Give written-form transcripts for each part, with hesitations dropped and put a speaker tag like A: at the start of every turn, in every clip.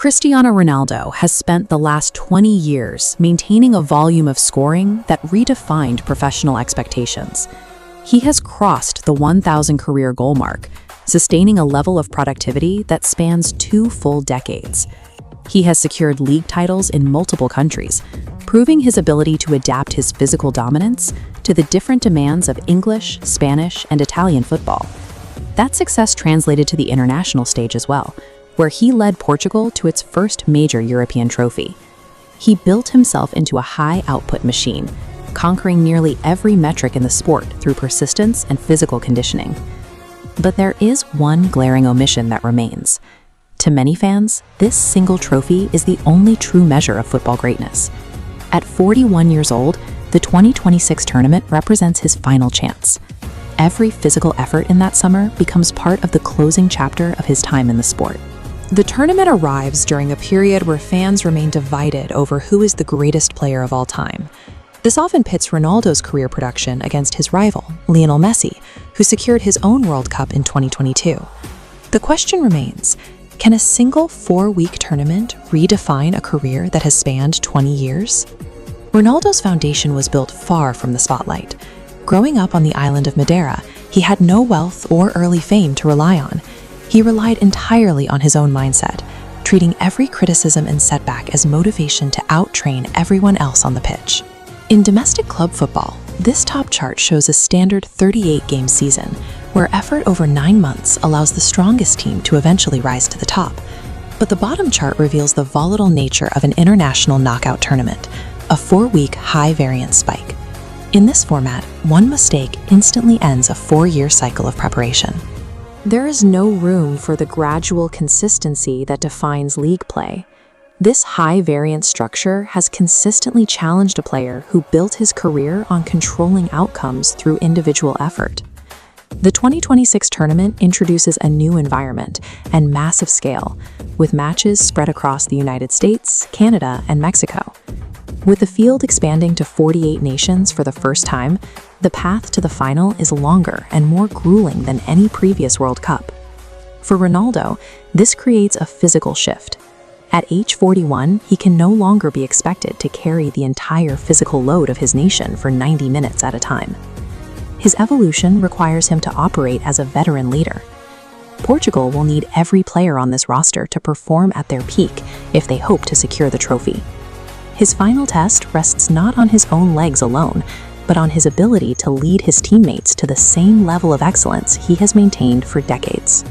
A: Cristiano Ronaldo has spent the last 20 years maintaining a volume of scoring that redefined professional expectations. He has crossed the 1,000 career goal mark, sustaining a level of productivity that spans 2 full decades. He has secured league titles in multiple countries, proving his ability to adapt his physical dominance to the different demands of English, Spanish, and Italian football. That success translated to the international stage as well, where he led Portugal to its first major European trophy. He built himself into a high-output machine, conquering nearly every metric in the sport through persistence and physical conditioning. But there is one glaring omission that remains. To many fans, this single trophy is the only true measure of football greatness. At 41 years old, the 2026 tournament represents his final chance. Every physical effort in that summer becomes part of the closing chapter of his time in the sport.
B: The tournament arrives during a period where fans remain divided over who is the greatest player of all time. This often pits Ronaldo's career production against his rival, Lionel Messi, who secured his own World Cup in 2022. The question remains, can a single 4-week tournament redefine a career that has spanned 20 years? Ronaldo's foundation was built far from the spotlight. Growing up on the island of Madeira, he had no wealth or early fame to rely on. He relied entirely on his own mindset, treating every criticism and setback as motivation to out-train everyone else on the pitch. In domestic club football, this top chart shows a standard 38-game season, where effort over 9 months allows the strongest team to eventually rise to the top. But the bottom chart reveals the volatile nature of an international knockout tournament, a 4-week high-variance spike. In this format, one mistake instantly ends a 4-year cycle of preparation. There is no room for the gradual consistency that defines league play. This high-variance structure has consistently challenged a player who built his career on controlling outcomes through individual effort. The 2026 tournament introduces a new environment and massive scale, with matches spread across the United States, Canada, and Mexico. With the field expanding to 48 nations for the first time, the path to the final is longer and more grueling than any previous World Cup. For Ronaldo, this creates a physical shift. At age 41, he can no longer be expected to carry the entire physical load of his nation for 90 minutes at a time. His evolution requires him to operate as a veteran leader. Portugal will need every player on this roster to perform at their peak if they hope to secure the trophy. His final test rests not on his own legs alone, but on his ability to lead his teammates to the same level of excellence he has maintained for decades.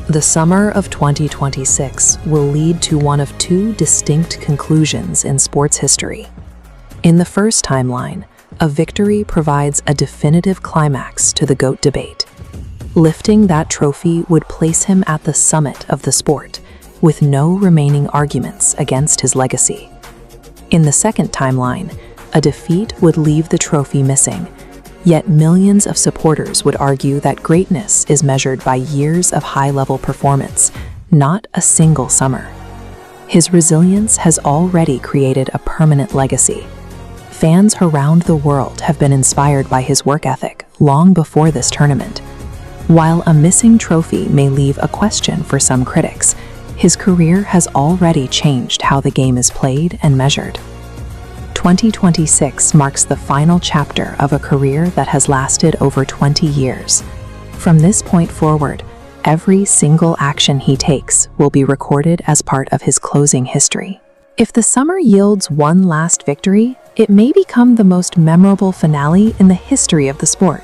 B: The summer of 2026 will lead to one of 2 distinct conclusions in sports history. In the first timeline, a victory provides a definitive climax to the GOAT debate. Lifting that trophy would place him at the summit of the sport, with no remaining arguments against his legacy. In the second timeline, a defeat would leave the trophy missing, yet millions of supporters would argue that greatness is measured by years of high-level performance, not a single summer. His resilience has already created a permanent legacy. Fans around the world have been inspired by his work ethic long before this tournament. While a missing trophy may leave a question for some critics, his career has already changed how the game is played and measured. 2026 marks the final chapter of a career that has lasted over 20 years. From this point forward, every single action he takes will be recorded as part of his closing history. If the summer yields one last victory, it may become the most memorable finale in the history of the sport.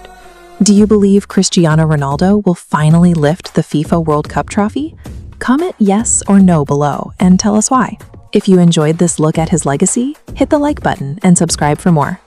B: Do you believe Cristiano Ronaldo will finally lift the FIFA World Cup trophy? Comment yes or no below and tell us why. If you enjoyed this look at his legacy, hit the like button and subscribe for more.